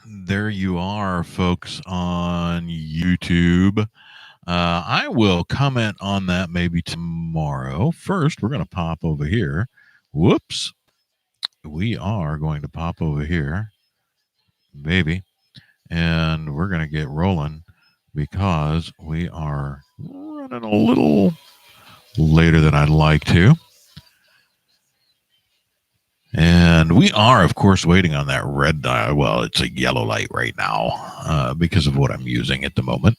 There you are, folks on YouTube. I will comment on that maybe tomorrow. First, we're going to pop over here. Whoops. We are going to pop over here, baby, and we're going to get rolling because we are running a little later than I'd like to. And we are, of course, waiting on that red dial. Well, it's a yellow light right now because of what I'm using at the moment.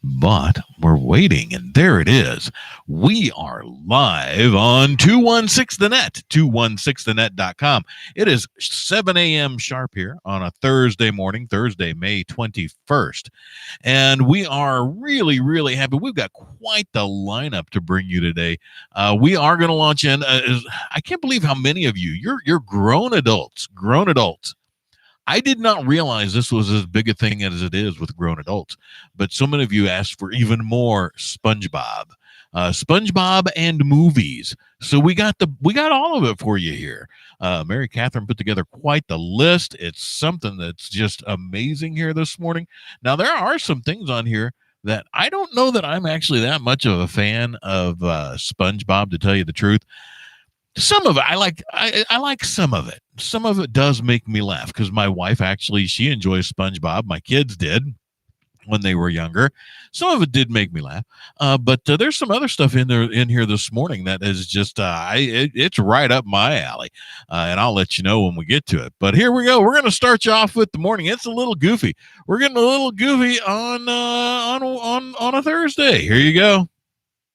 But we're waiting, and there it is. We are live on 216 The Net, 216thenet.com. It is 7 a.m. sharp here on a Thursday morning, Thursday, May 21st. And we are really, really happy. We've got quite the lineup to bring you today. We are going to launch in. I can't believe how many of you, you're grown adults. I did not realize this was as big a thing as it is with grown adults, but so many of you asked for even more SpongeBob and movies. So we got all of it for you here. Mary Catherine put together quite the list. It's something that's just amazing here this morning. Now, there are some things on here that I don't know that I'm actually that much of a fan of SpongeBob, to tell you the truth. Some of it I like some of it. Some of it does make me laugh because my wife she enjoys SpongeBob. My kids did when they were younger. Some of it did make me laugh. But there's some other stuff in here this morning that is just it's right up my alley. And I'll let you know when we get to it. But here we go. We're going to start you off with the morning. It's a little goofy. We're getting a little goofy on a Thursday. Here you go.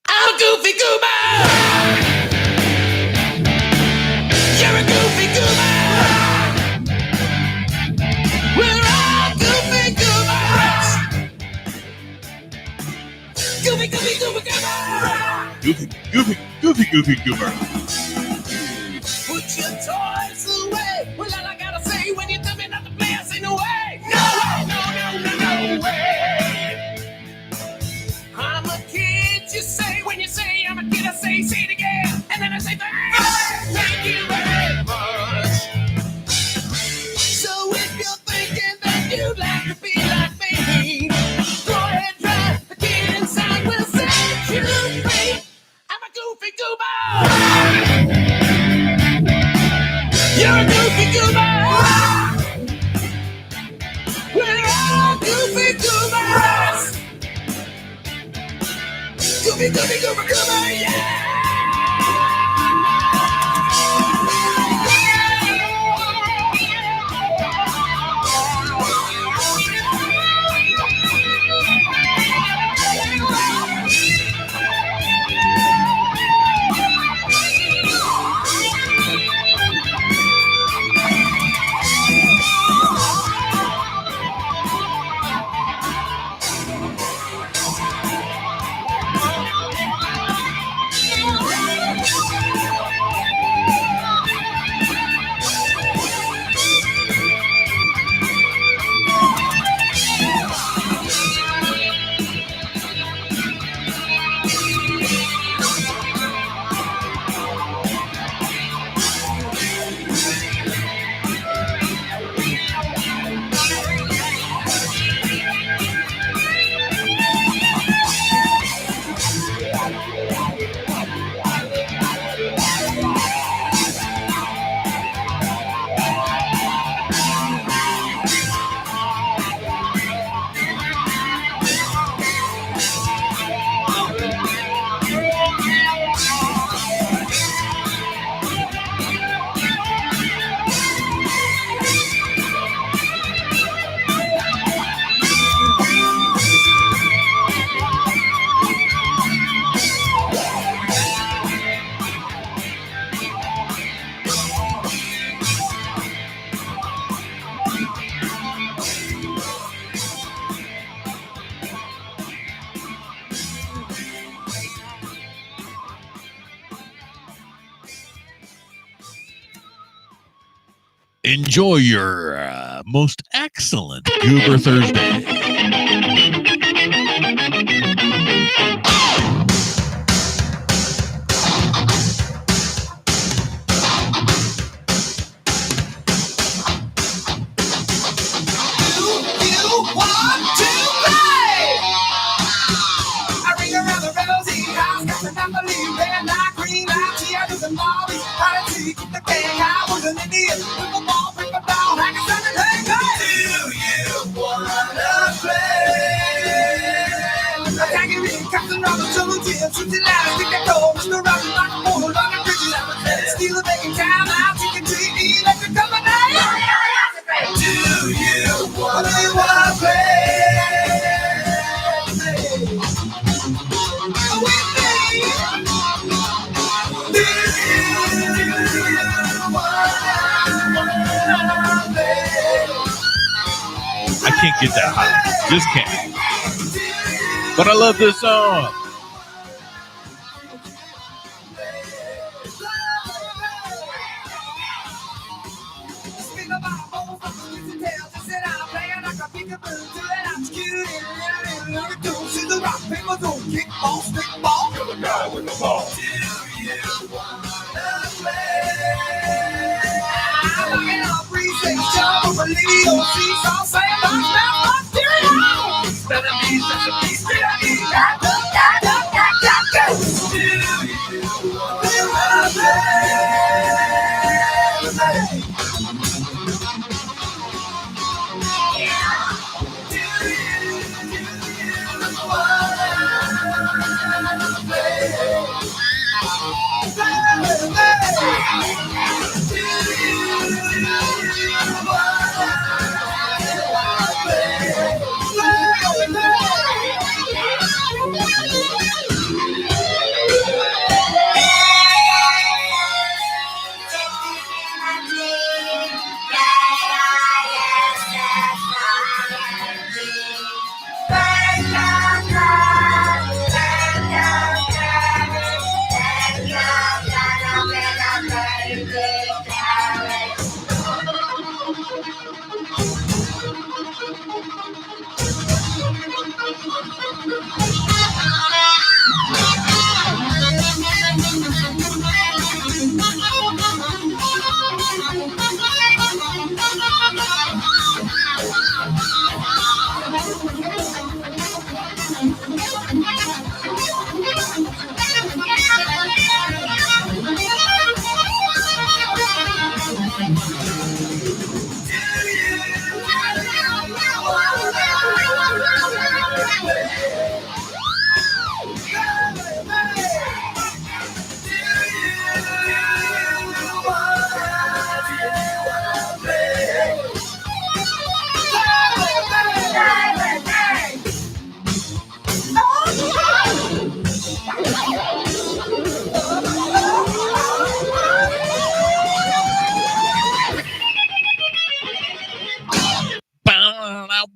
I'm Goofy Goober. You're a goofy goober. We're all goofy goobers. Goofy goober. Put your toys away. Well, all I gotta say when you tell me not to play, I say no way. No way. I'm a kid, you say. When you say I'm a kid, I say it again. And then I say thank you very much. So if you're thinking that you'd like to be like me, go ahead, try. The kid inside will set you free. I'm a goofy goober. You're a goofy goober. We're all goofy goobers. Goofy goober, yeah. Enjoy your most excellent Goober Thursday. Steal a making time out, you can treat me like a company. Do you wanna I can't get that high. Just can't. But I love this song.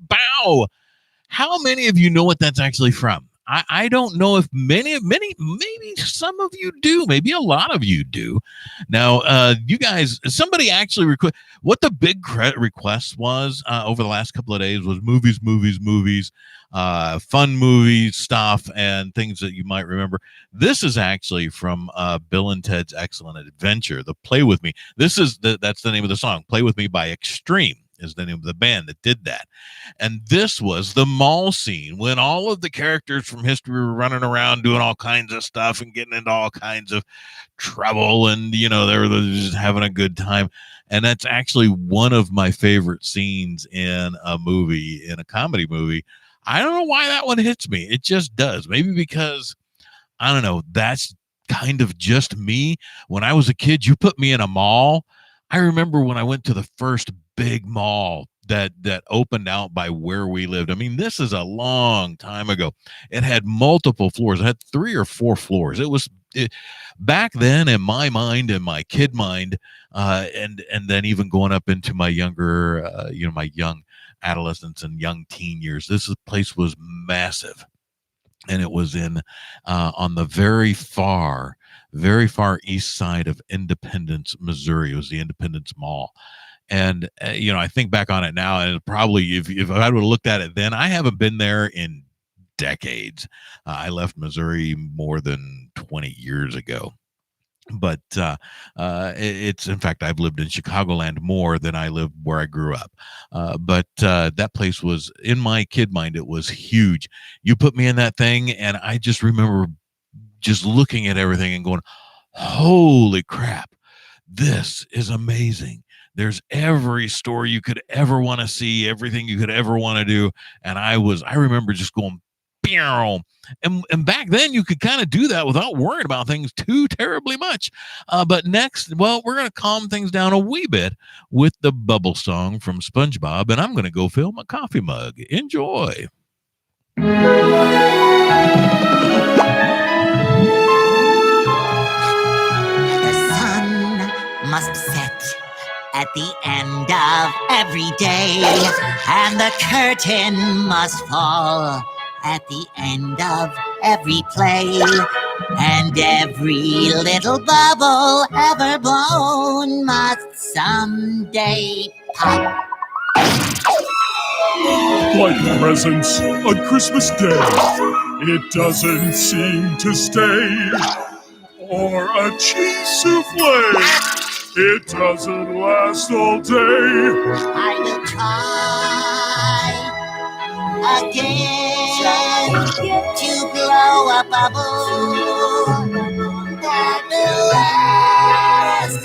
Bow. How many of you know what that's actually from? I don't know if many, maybe some of you do. Maybe a lot of you do. Now, you guys, somebody actually request what the big request was over the last couple of days was movies, fun movies, stuff, and things that you might remember. This is actually from Bill and Ted's Excellent Adventure, the Play With Me. That's the name of the song. Play With Me by Extreme is the name of the band that did that. And this was the mall scene when all of the characters from history were running around doing all kinds of stuff and getting into all kinds of trouble. And, they were just having a good time. And that's actually one of my favorite scenes in a movie, in a comedy movie. I don't know why that one hits me. It just does. Maybe because, I don't know, that's kind of just me. When I was a kid, you put me in a mall. I remember when I went to the first big mall that opened out by where we lived. I mean, this is a long time ago. It had multiple floors. It had 3 or 4 floors. Back then in my mind, in my kid mind, and then even going up into my younger, my young adolescence and young teen years, this place was massive. And it was on the very far east side of Independence, Missouri. It was the Independence Mall. And, I think back on it now, and probably if I would have looked at it then, I haven't been there in decades. I left Missouri more than 20 years ago. But it's, in fact, I've lived in Chicagoland more than I lived where I grew up. But that place was, in my kid mind, it was huge. You put me in that thing, and I just remember just looking at everything and going, holy crap, this is amazing. There's every story you could ever want to see, everything you could ever want to do. And I remember just going, Pew! And back then you could kind of do that without worrying about things too terribly much. But next, well, we're going to calm things down a wee bit with the bubble song from SpongeBob, and I'm going to go fill my coffee mug. Enjoy. The sun must set at the end of every day, and the curtain must fall at the end of every play, and every little bubble ever blown must someday pop. Like presents on Christmas Day, it doesn't seem to stay. Or a cheese souffle, it doesn't last all day. I will try again to blow a bubble that will last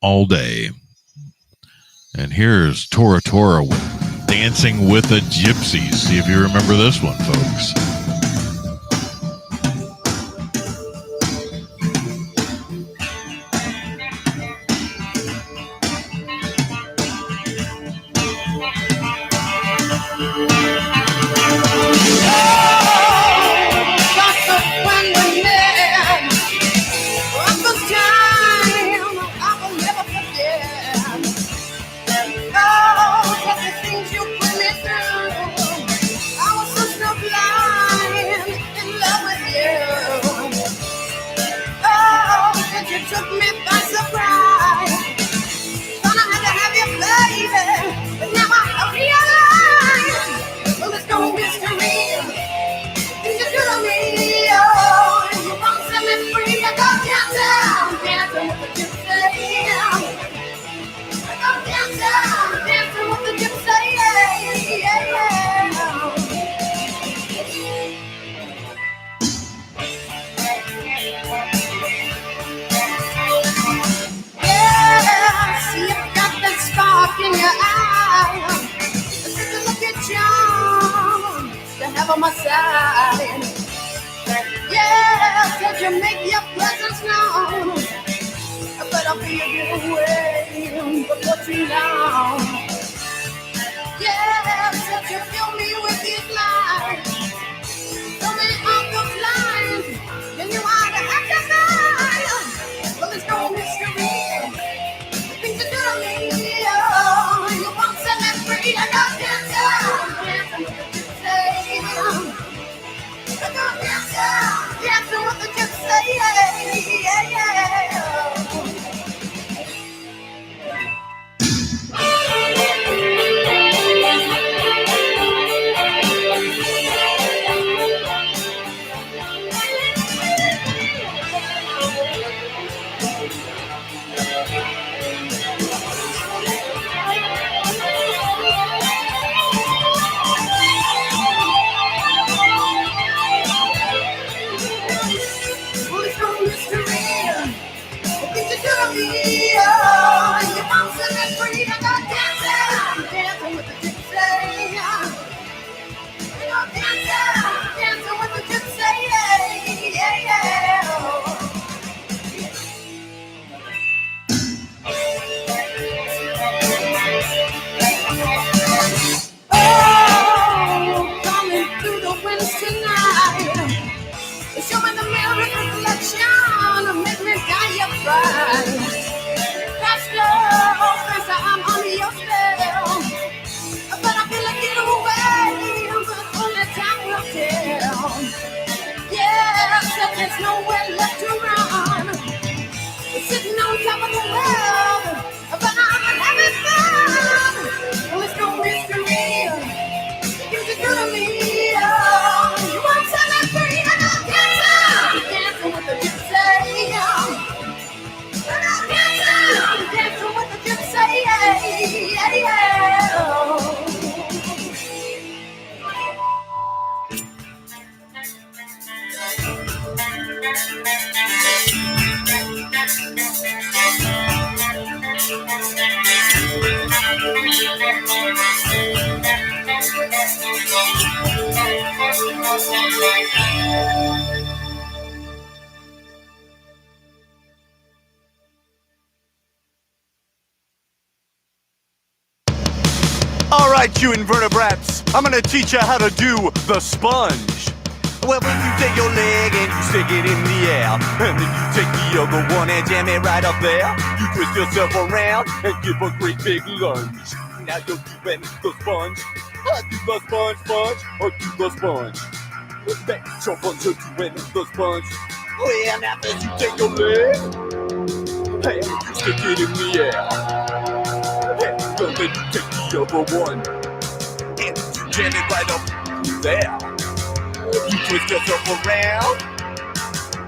All day. And here's Tora Tora with Dancing with the Gypsies. See if you remember this one, folks. In your eye, such a lucky charm to have on my side. Yeah, said you make your presence known, but I'll be a giveaway before too long. Yeah, said you fill me with these lines, so many of those lines, then you are the actor guy. Well, it's no mystery, things you do to me. You won't set me free. I got dancing with the gypsy. I got dancing with the gypsy. There's nowhere left to run. Sitting on top of the world, but I'm having fun. Well, it's no mystery. You can do to me. You won't set me free. I got dancing with the gypsy. I got dancing with the gypsy. All right, you invertebrates, I'm gonna teach you how to do the sponge. Well, when you take your leg and you stick it in the air, and then you take the other one and jam it right up there, you twist yourself around and give a great big lunge. Now you're doing the sponge. I do the sponge, sponge, or do the sponge. Make your bunch of doing the sponge. Well, now that you take your leg and you stick it in the air, and then you take the other one and you jam it right up there. You twist yourself around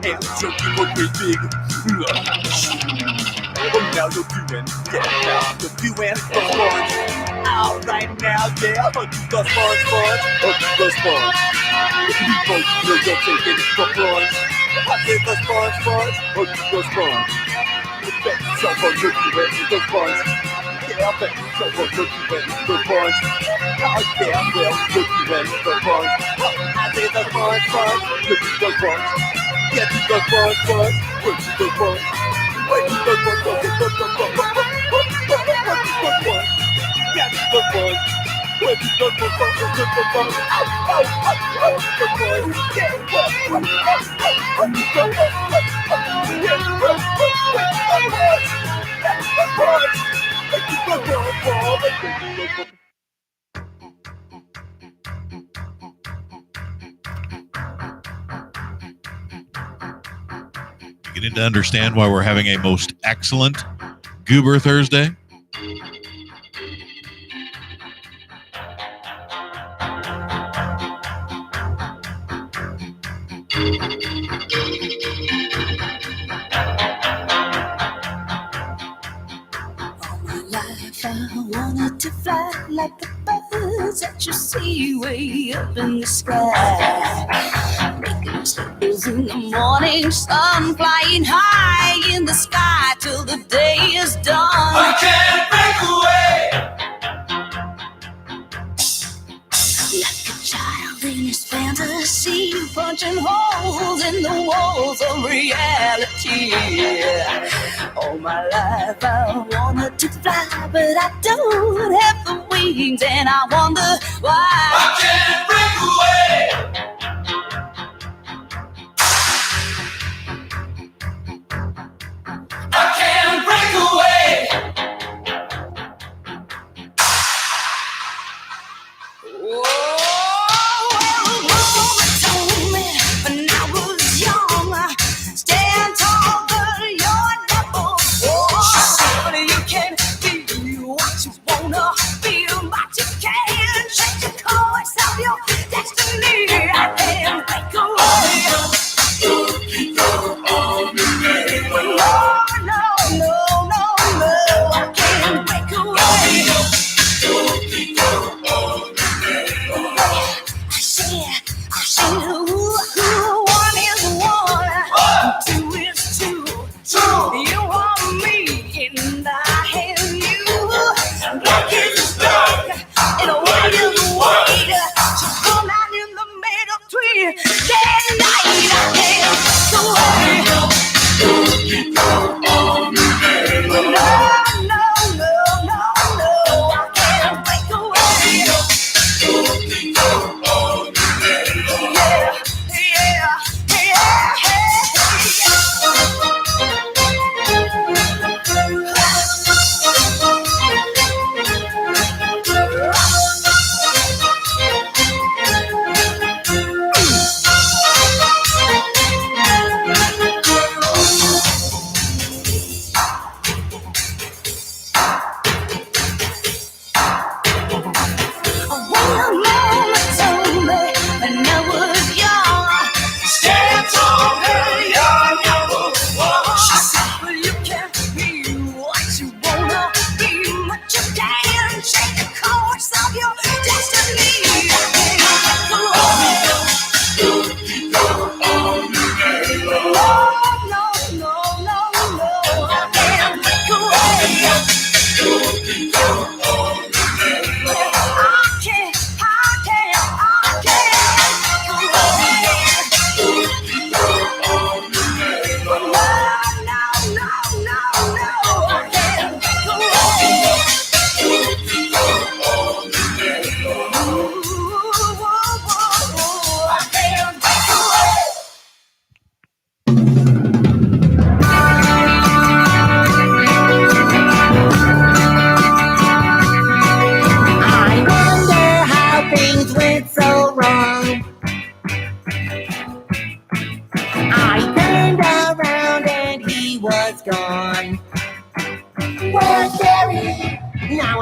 and you give a great big lunge. Oh, now you're doing, now you're doing the sponge. All right now, yeah, do the sponge, or do the sponge. Before you know you're taking the plunge, I say the sponge, or do the sponge. Bet yourself on you're doing the sponge. Yeah, I bet yourself on you're doing the sponge. Oh yeah, well, you're doing the sponge. I say the sponge, you do the sponge. Yeah, do the sponge, you do the sponge. Wait, do the sponge, yeah, do the sponge. Wait, do the sponge, Beginning to understand why we're having a most excellent Goober Thursday. I wanted to fly like the birds that you see way up in the sky. Making circles in the morning sun, flying high in the sky till the day is done. I can't break away. Like a child in his fantasy, punching holes in the walls of reality. All my life I wanted to fly, but I don't have the wings, and I wonder why I can't break away. I can't break away.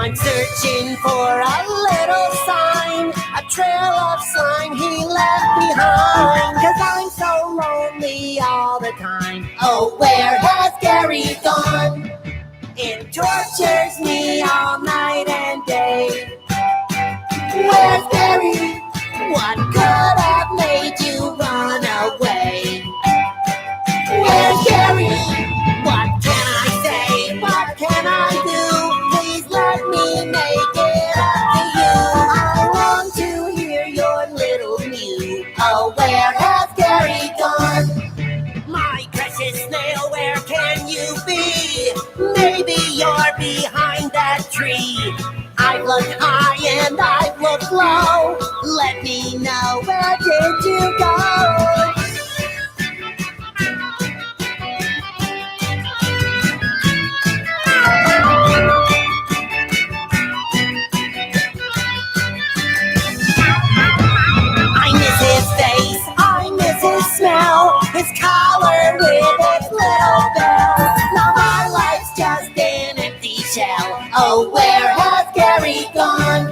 I'm searching for a little sign, a trail of slime he left behind. 'Cause I'm so lonely all the time. Oh, where has Gary gone? It tortures me all night and day. Where's Gary? What could have made you run away? Where's Gary? What can I say? What can I do? Please let me make it up to you. I want to hear your little mew. Oh, where has Gary gone? My precious snail, where can you be? Maybe you're behind that tree. I've looked high and I've looked low. Let me know, where did you go? I miss his face, I miss his smell, his collar with its little bell. Now my life's just an empty shell. Oh, where has Gary gone?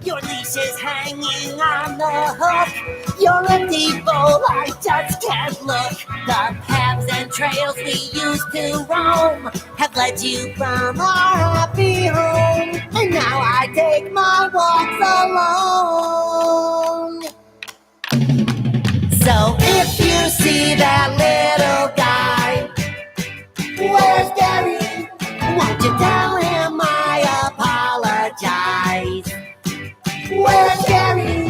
Your leash is hanging on the hook. You're empty bowl, I just can't look. The paths and trails we used to roam have led you from our happy home. And now I take my walks alone. So if you see that little guy, where's Gary? Won't you tell him I apologize? Where's Gary?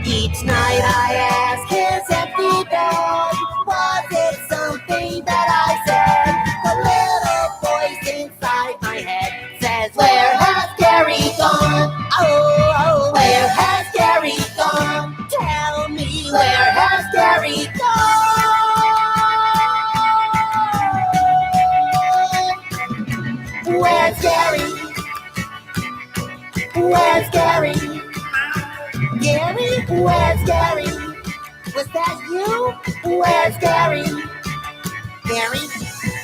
Each night I ask his empty bed, was it something that I said? The little voice inside my head says, where has Gary gone? Oh, where has Gary gone? Tell me, where has Gary gone? Where's Gary? Where's Gary? Gary? Where's Gary? Was that you? Where's Gary? Gary?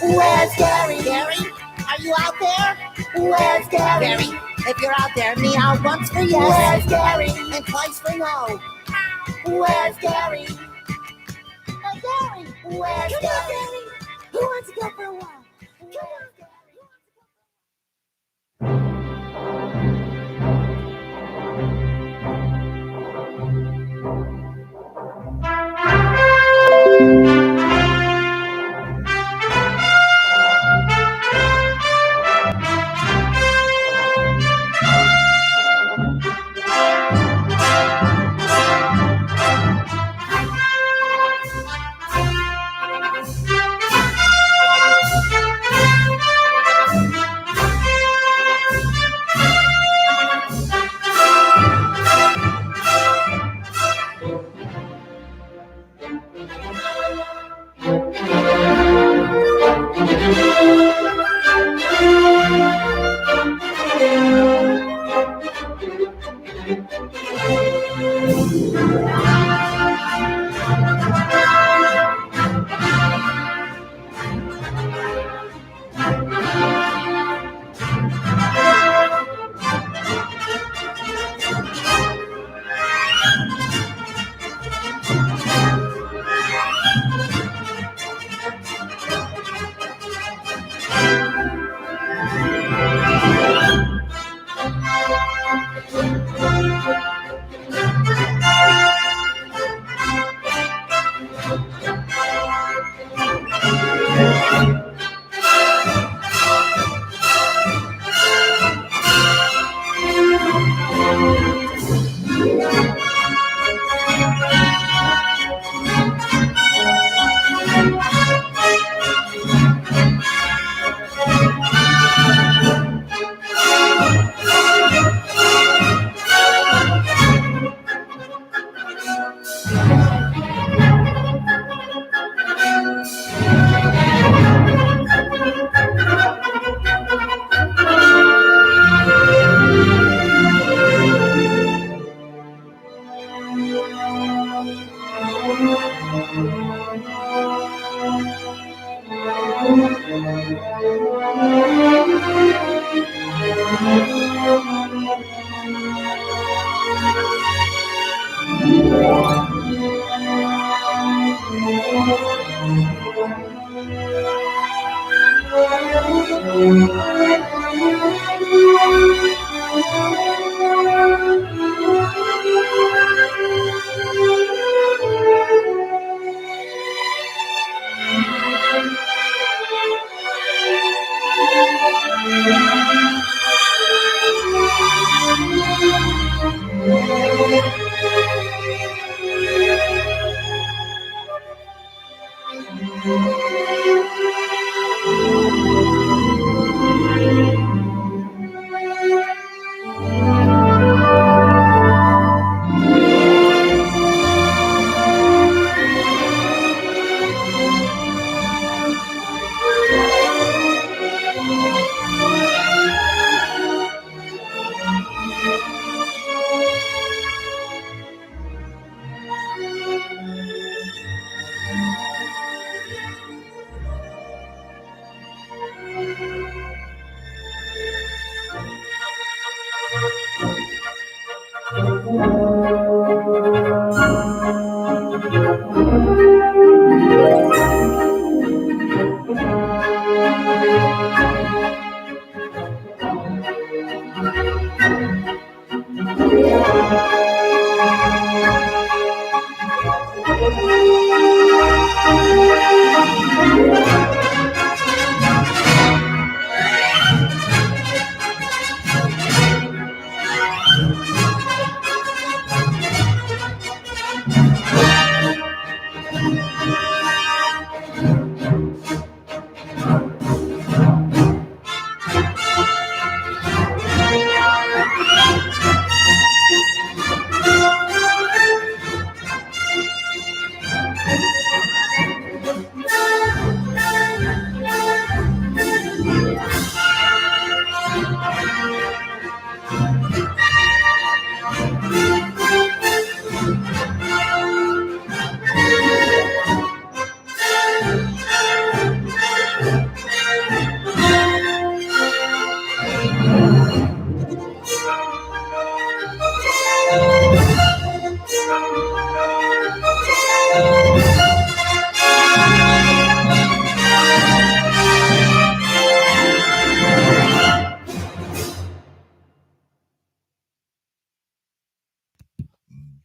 Where's Gary? Gary? Are you out there? Where's Gary? Gary, if you're out there, meow once for yes. Where's Gary? And twice for no. Where's Gary? Oh, Gary! Where's Gary? Who wants to go for a walk? Where's Gary?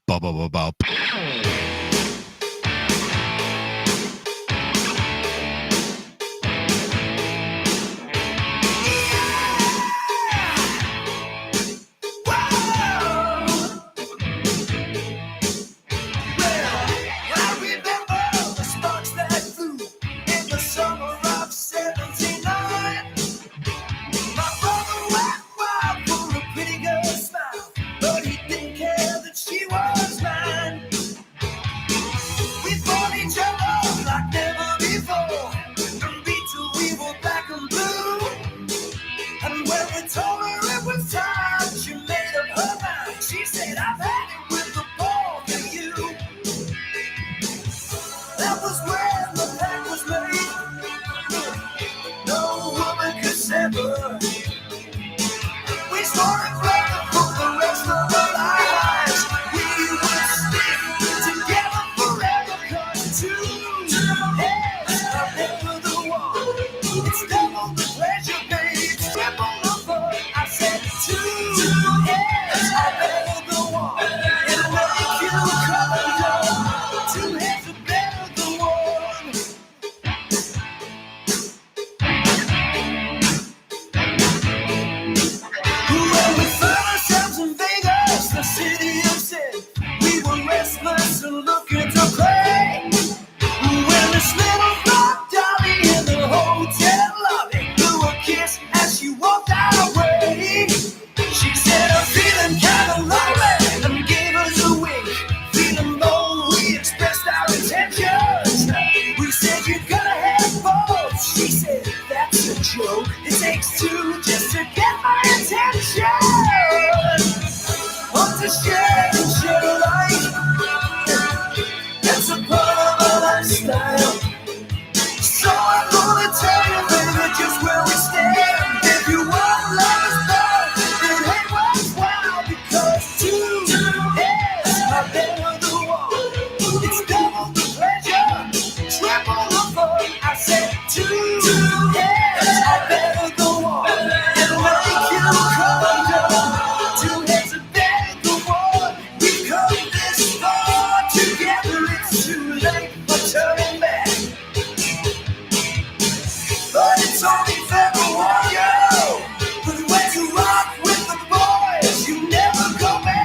Ba ba ba ba. I remember the sparks that flew in the summer of '79. My brother went wild for a pretty girl's smile, but he didn't care that she was mine. We fought each other like never before, and beat till we were black and blue. And when we told her it was time, she made up her mind. She said, I've had it with the both of you. That was when the pact was made. No woman could sever. We swore it forever for the rest of our lives. We would stick together forever, 'cause two heads are never the one. It's double the pleasure, babe. Triple the fun. I said two heads are never the one. It'll make you come and go. Two heads are better than one. for turning back. But it's only fair to warn you, 'cause when you rock with the boys, you never go back.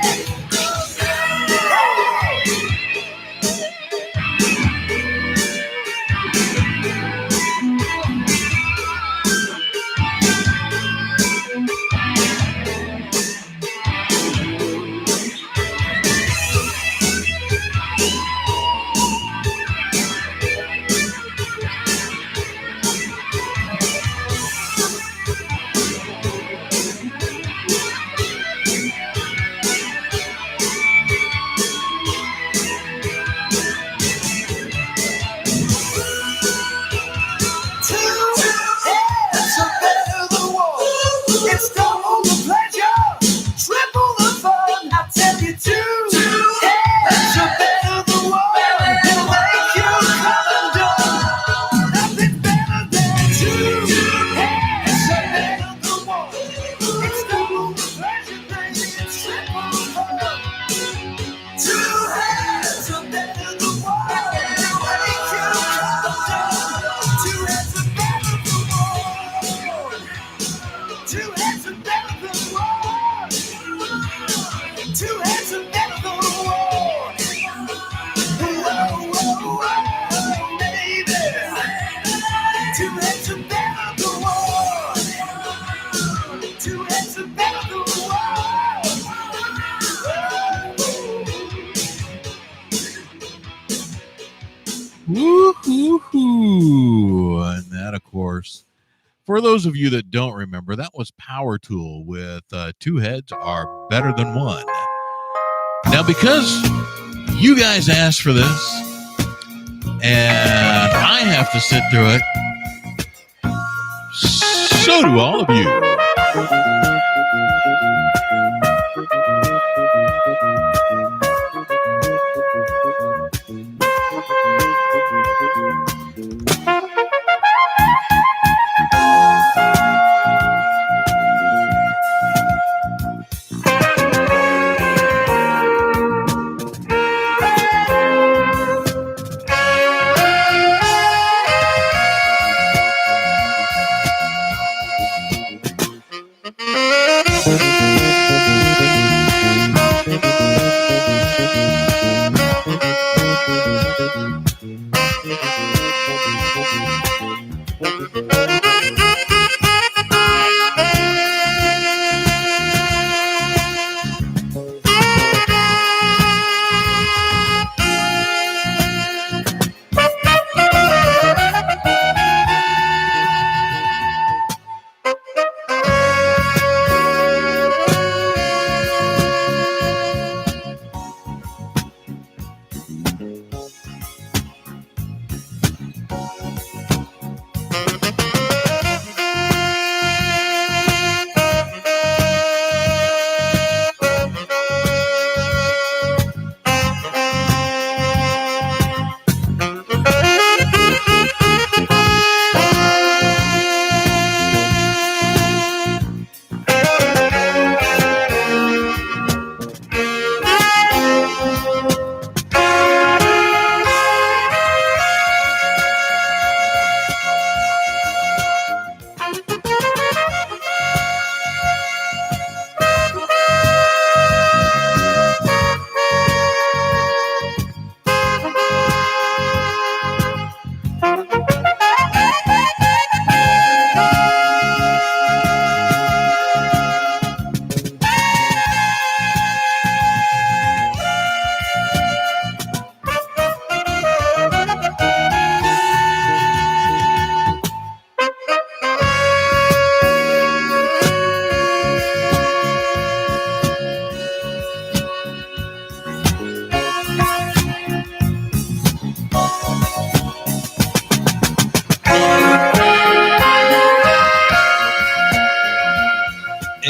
It's double the pleasure, triple the fun. I tell you, two heads are better than one. It'll make you come undone. Nothing better than two heads are better than one. It's double the pleasure, baby. It's triple the fun. Two heads are better than one. It'll make you come undone. Two heads are better than one. Two heads are better than one. Two heads are better than one. Whoa, whoa, whoa, baby. Two heads are better than one. Two heads are better than one. Woo-hoo-hoo. And that, of course, for those of you that don't remember, that was Power Tool with Two Heads Are Better Than One. Now, because you guys asked for this, and I have to sit through it, so do all of you.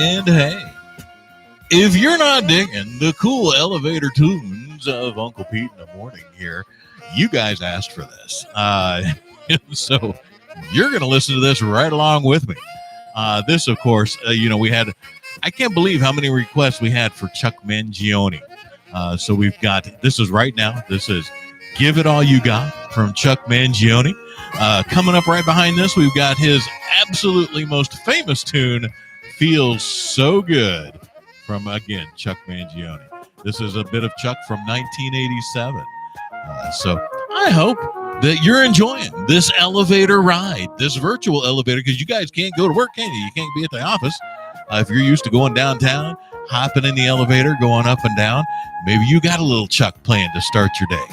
And hey, if you're not digging the cool elevator tunes of Uncle Pete in the morning here, you guys asked for this. So you're going to listen to this right along with me. This, of course, we had, I can't believe how many requests we had for Chuck Mangione. So we've got, this is right now, this is Give It All You Got from Chuck Mangione. Coming up right behind this, we've got his absolutely most famous tune, Feels So Good, from, again, Chuck Mangione. This is a bit of Chuck from 1987. So I hope that you're enjoying this elevator ride, this virtual elevator, because you guys can't go to work, can you? You can't be at the office. If you're used to going downtown, hopping in the elevator, going up and down, maybe you got a little Chuck playing to start your day.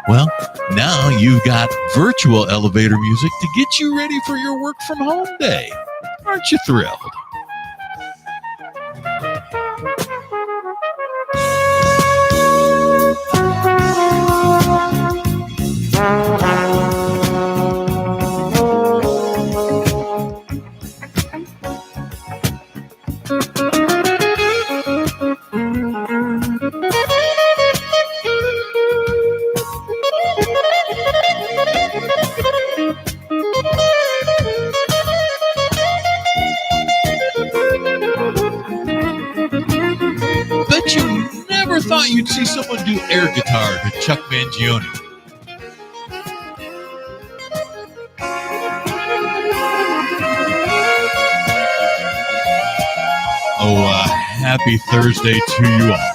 Well, now you've got virtual elevator music to get you ready for your work from home day. Aren't you thrilled? Bet you never thought you'd see someone do air guitar to Chuck Mangione. Happy Thursday to you all.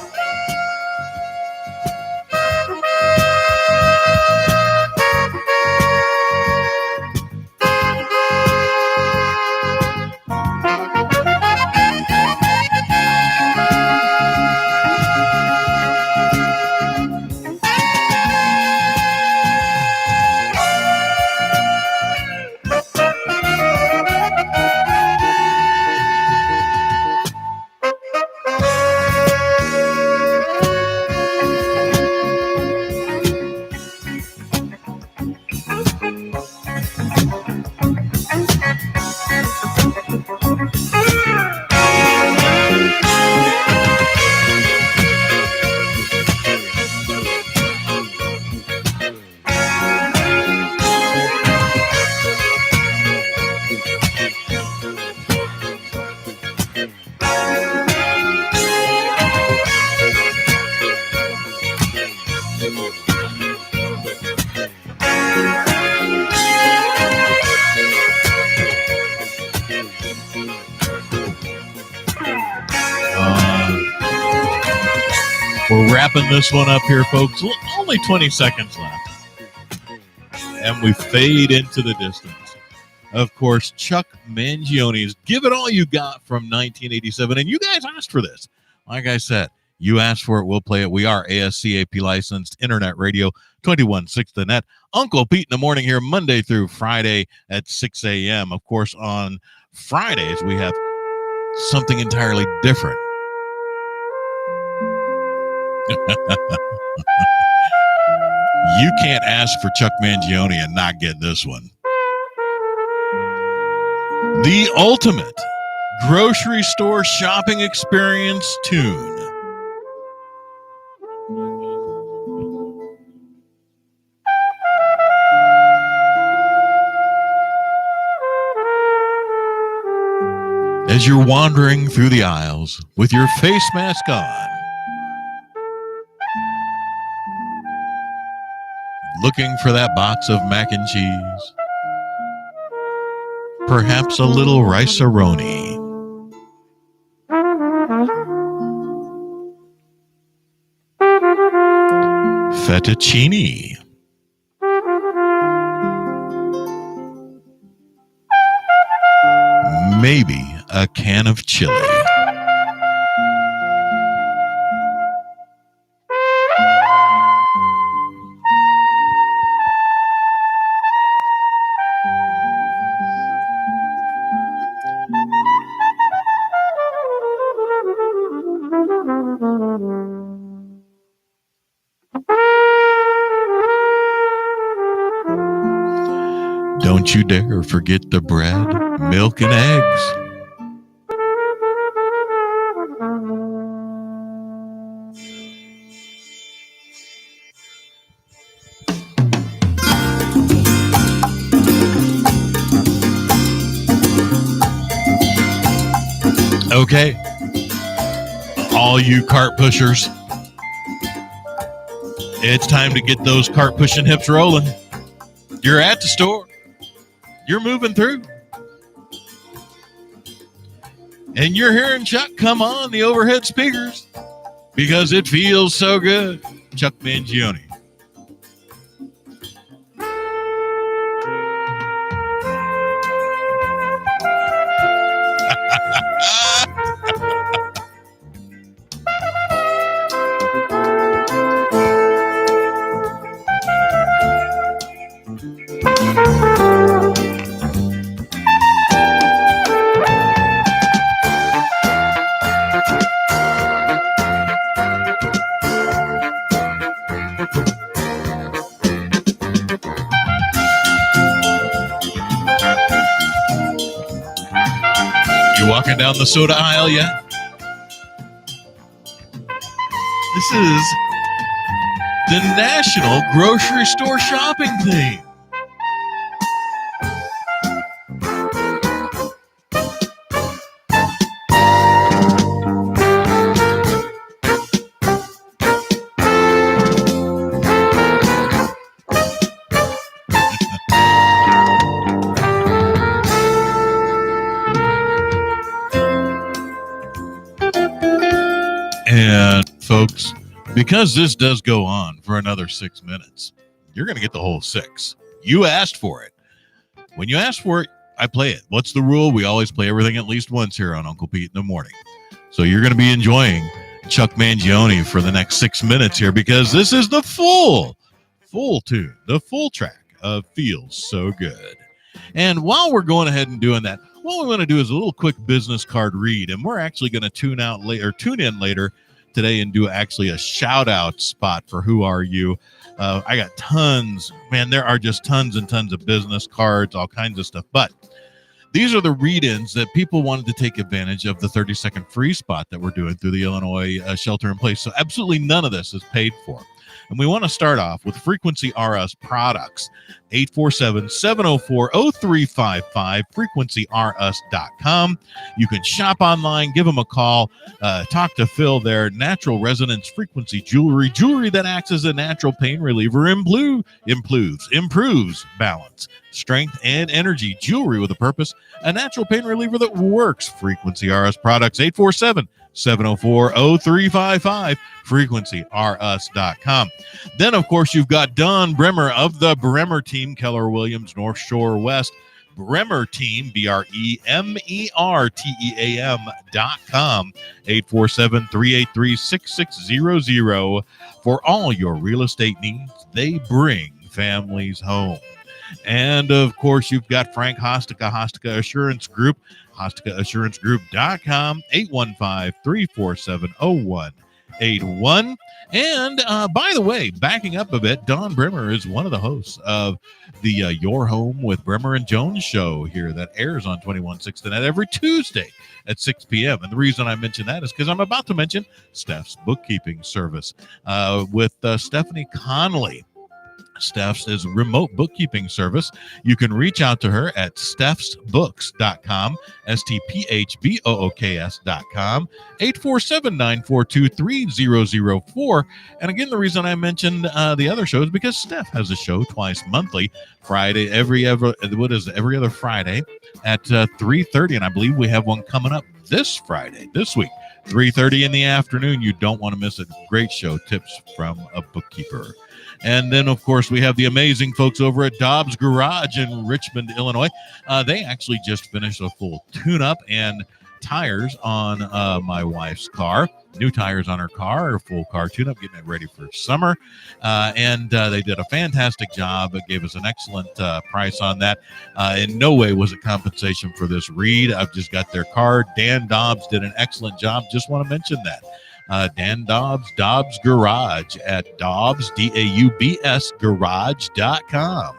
We're wrapping this one up here, folks. Only 20 seconds left. And we fade into the distance. Of course, Chuck Mangione's Give It All You Got from 1987. And you guys asked for this. Like I said, you asked for it, we'll play it. We are ASCAP licensed internet radio, 21.6 The Net. Uncle Pete in the morning here, Monday through Friday at 6 a.m. Of course, on Fridays, we have something entirely different. You can't ask for Chuck Mangione and not get this one. The ultimate grocery store shopping experience tune. As you're wandering through the aisles with your face mask on, looking for that box of mac and cheese, perhaps a little rice-a-roni, fettuccine, maybe a can of chili. Don't you dare forget the bread, milk, and eggs. Okay, all you cart pushers, It's time to get those cart pushing hips rolling. You're at the store. You're moving through. And you're hearing Chuck come on the overhead speakers because it feels so good. Chuck Mangione. You walking down the soda aisle yet? This is the National Grocery Store Shopping Theme. And folks, because this does go on for another 6 minutes, you're going to get the whole 6. You asked for it. When you ask for it, I play it. What's the rule? We always play everything at least once here on Uncle Pete in the Morning. So you're going to be enjoying Chuck Mangione for the next 6 minutes here because this is the full tune, the full track of Feels So Good. And while we're going ahead and doing that, what we want to do is a little quick business card read, and we're actually going to tune in later today and do actually a shout out spot for Who Are You. I got tons, man, there are just tons and tons of business cards, all kinds of stuff. But these are the read-ins that people wanted to take advantage of the 30-second free spot that we're doing through the Illinois shelter in place. So absolutely none of this is paid for. And we want to start off with Frequency RS products, 847-704-0355, frequencyrs.com. You can shop online, give them a call, talk to Phil there. Natural Resonance Frequency jewelry that acts as a natural pain reliever, improves balance, strength, and energy. Jewelry with a purpose, a natural pain reliever that works. Frequency RS products, 847-704-0355, frequencyrs.com. Then, of course, you've got Don Bremer of the Bremer Team, Keller Williams, North Shore West. Bremer Team, BREMERTEAM.com, 847-383-6600. For all your real estate needs, they bring families home. And, of course, you've got Frank Hostica Assurance Group, HosticaAssuranceGroup.com, 815-347-0181. And by the way, backing up a bit, Don Bremer is one of the hosts of the Your Home with Bremer and Jones show here that airs on 21/6 Net every Tuesday at 6 p.m. And the reason I mention that is because I'm about to mention Steph's bookkeeping service with Stephanie Connolly. Steph's is a remote bookkeeping service. You can reach out to her at stephsbooks.com, STPHBOOKS.com, 847-942-3004. And again, the reason I mentioned the other show is because Steph has a show twice monthly, Friday, every other Friday at 3:30. And I believe we have one coming up this Friday, this week, 3:30 in the afternoon. You don't want to miss it. Great show, Tips from a Bookkeeper. And then, of course, we have the amazing folks over at Dobbs Garage in Richmond, Illinois. They actually just finished a full tune-up and tires on my wife's car. New tires on her car, her full car tune-up, getting it ready for summer. And they did a fantastic job. It gave us an excellent price on that. In no way was it compensation for this read. I've just got their card. Dan Dobbs did an excellent job. Just want to mention that. Dan Dobbs Garage at Dobbs, DAUBS Garage.com.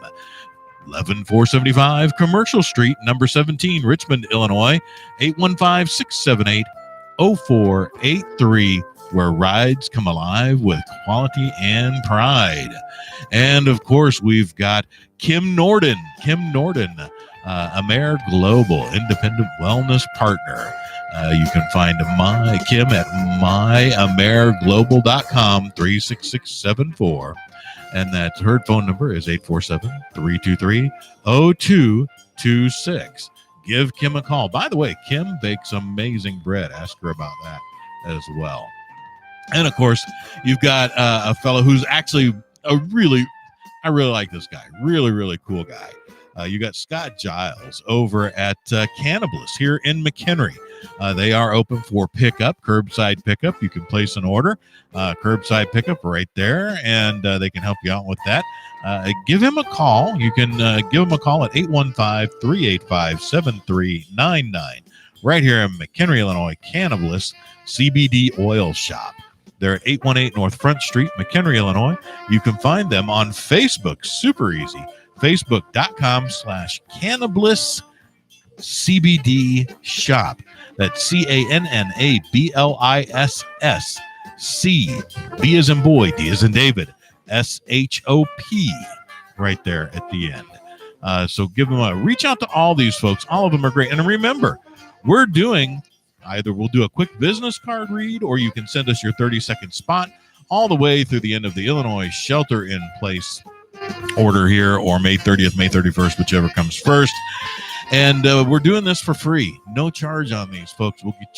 11475 Commercial Street, number 17, Richmond, Illinois, 815-678-0483, where rides come alive with quality and pride. And of course, we've got Kim Norden Amer Global, independent wellness partner. You can find Kim at myamerglobal.com 36674. And that's her phone number is 847-323-0226. Give Kim a call. By the way, Kim bakes amazing bread. Ask her about that as well. And of course, you've got a fellow who's actually I really like this guy. Really, really cool guy. You got Scott Giles over at Cannabis here in McHenry. They are open for pickup, curbside pickup. You can place an order, curbside pickup right there, and they can help you out with that. Give him a call. You can give him a call at 815-385-7399 right here in McHenry, Illinois, Cannabis CBD Oil Shop. They're at 818 North Front Street, McHenry, Illinois. You can find them on Facebook. Super easy. Facebook.com/Cannabis CBD Shop. That's CANNABLISS. C. B as in boy, D as in David. SHOP. Right there at the end. So give them a reach out to all these folks. All of them are great. And remember, we're doing either we'll do a quick business card read, or you can send us your 30-second spot all the way through the end of the Illinois shelter-in-place order here, or May 30th, May 31st, whichever comes first. And we're doing this for free. No charge on these, folks. We'll get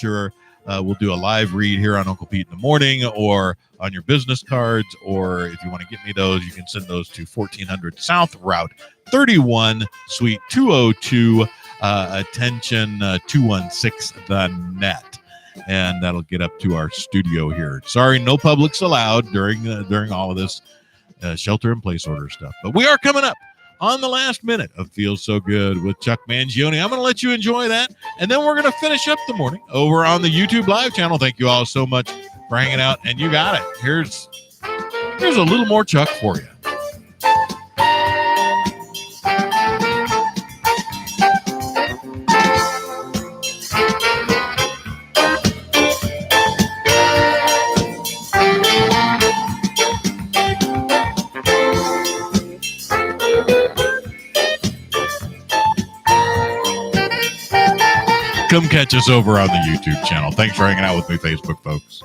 we'll do a live read here on Uncle Pete in the Morning, or on your business cards, or if you want to get me those, you can send those to 1400 South Route 31, Suite 202, attention 216 the net, and that'll get up to our studio here. Sorry, no publics allowed during all of this shelter in place order stuff, but we are coming up on the last minute of Feels So Good with Chuck Mangione. I'm going to let you enjoy that, and then we're going to finish up the morning over on the YouTube live channel. Thank you all so much for hanging out, and you got it. Here's a little more Chuck for you. Come catch us over on the YouTube channel. Thanks for hanging out with me, Facebook folks.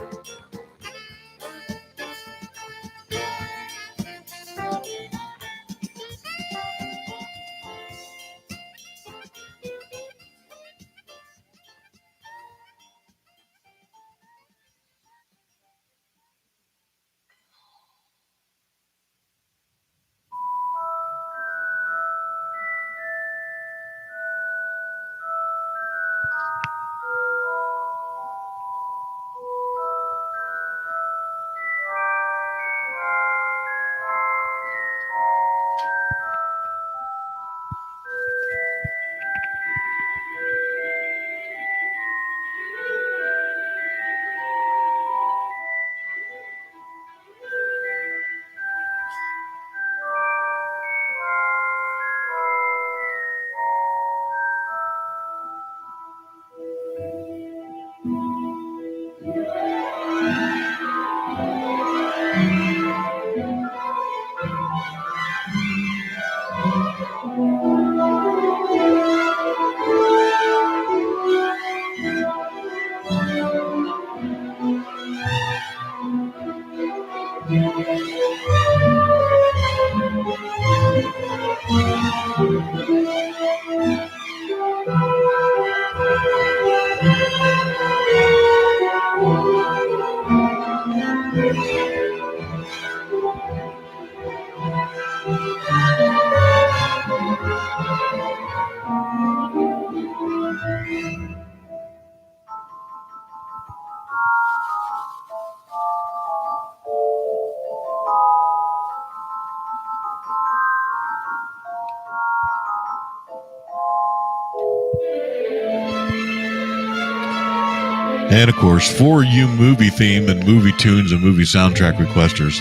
And of course, for you movie theme and movie tunes and movie soundtrack requesters,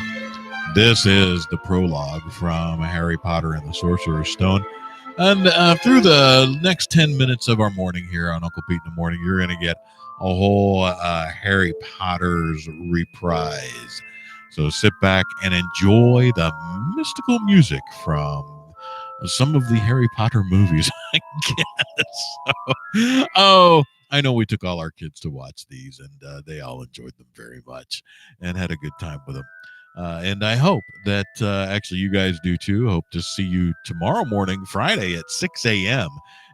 this is the prologue from Harry Potter and the Sorcerer's Stone. And through the next 10 minutes of our morning here on Uncle Pete in the Morning, you're going to get a whole Harry Potter's reprise. So sit back and enjoy the mystical music from some of the Harry Potter movies, I guess. So, oh, I know we took all our kids to watch these, and they all enjoyed them very much and had a good time with them. And I hope that actually you guys do too. Hope to see you tomorrow morning, Friday at 6 a.m.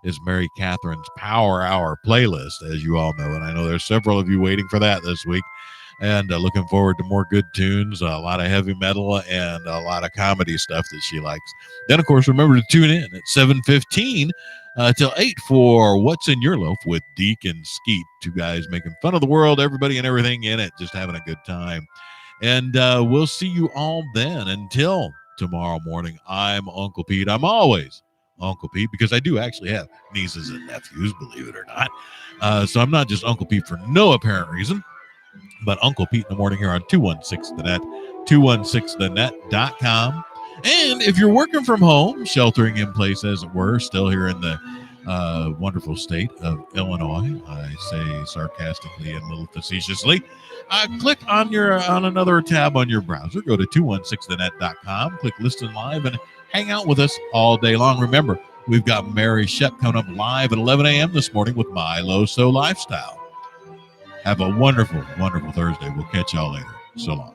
is Mary Catherine's Power Hour playlist, as you all know. And I know there's several of you waiting for that this week. And looking forward to more good tunes, a lot of heavy metal, and a lot of comedy stuff that she likes. Then, of course, remember to tune in at 7:15 till 8 for What's in Your Loaf with Deke and Skeet. Two guys making fun of the world, everybody and everything in it, just having a good time. And we'll see you all then. Until tomorrow morning, I'm Uncle Pete. I'm always Uncle Pete because I do actually have nieces and nephews, believe it or not. So I'm not just Uncle Pete for no apparent reason, but Uncle Pete in the morning here on 216 The Net, 216thenet.com. And if you're working from home, sheltering in place as it were, still here in the wonderful state of Illinois, I say sarcastically and a little facetiously, click on another tab on your browser. Go to 216thenet.com, click Listen Live, and hang out with us all day long. Remember, we've got Mary Shep coming up live at 11 a.m. this morning with My Low-So Lifestyle. Have a wonderful, wonderful Thursday. We'll catch y'all later. So long.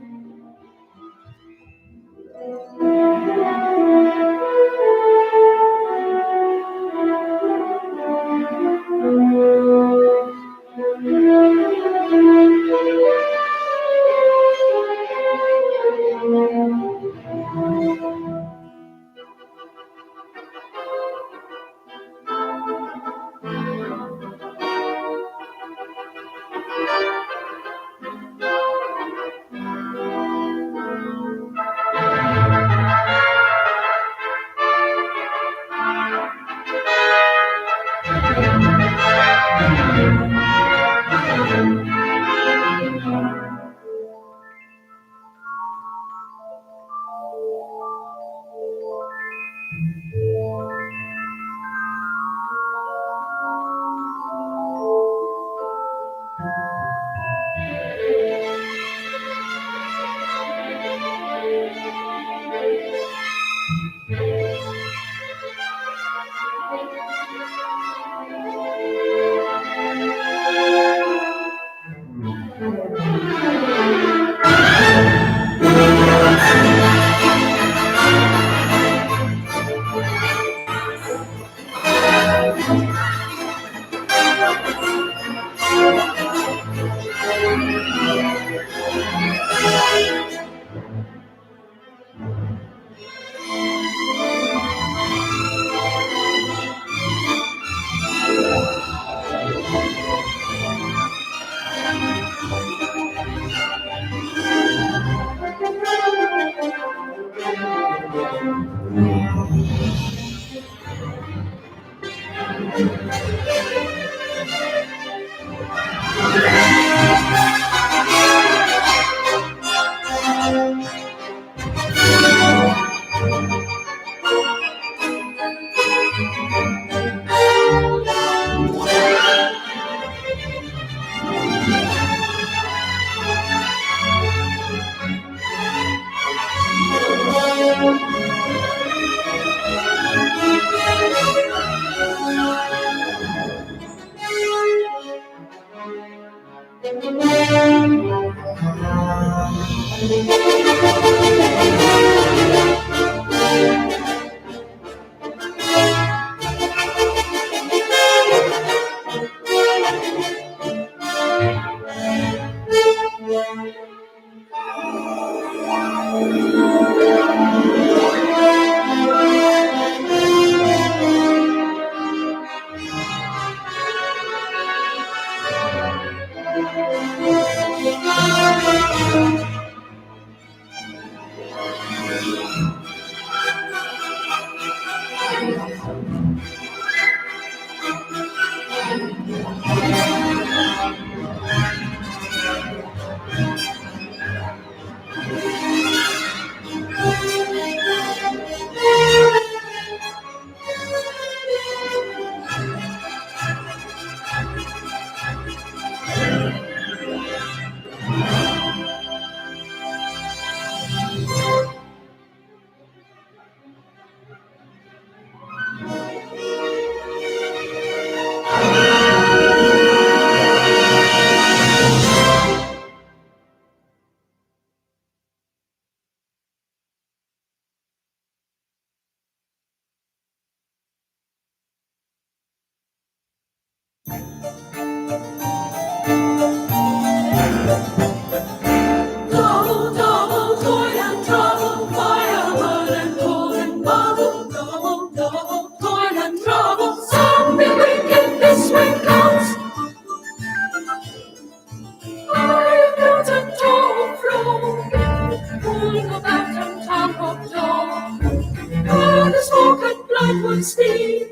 sea.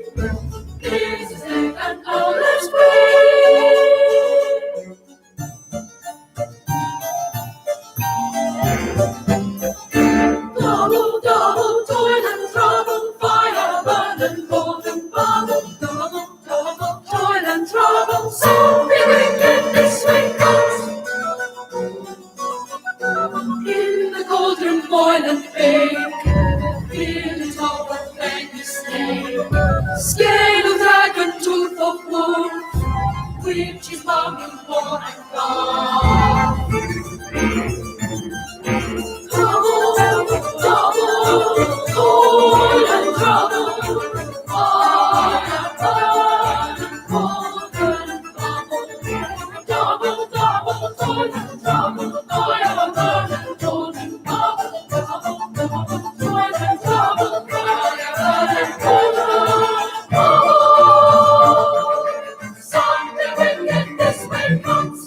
This is it and all is free. Double, double, toil and trouble, fire, burn and cold and bubble. Double, double, toil and trouble, so be wicked this way comes. In the cauldron boil and bake, fill it up and make the snake. Scale of dragon, tooth of wolf, which is bugging for and gone. Trouble, trouble, toil and trouble, fire, burn and cold and bubble. Double, double, toil and trouble, fire, burn and cold and bubble. Double, double, toil and trouble, fire, burn and cold and bubble. Something wicked this way comes.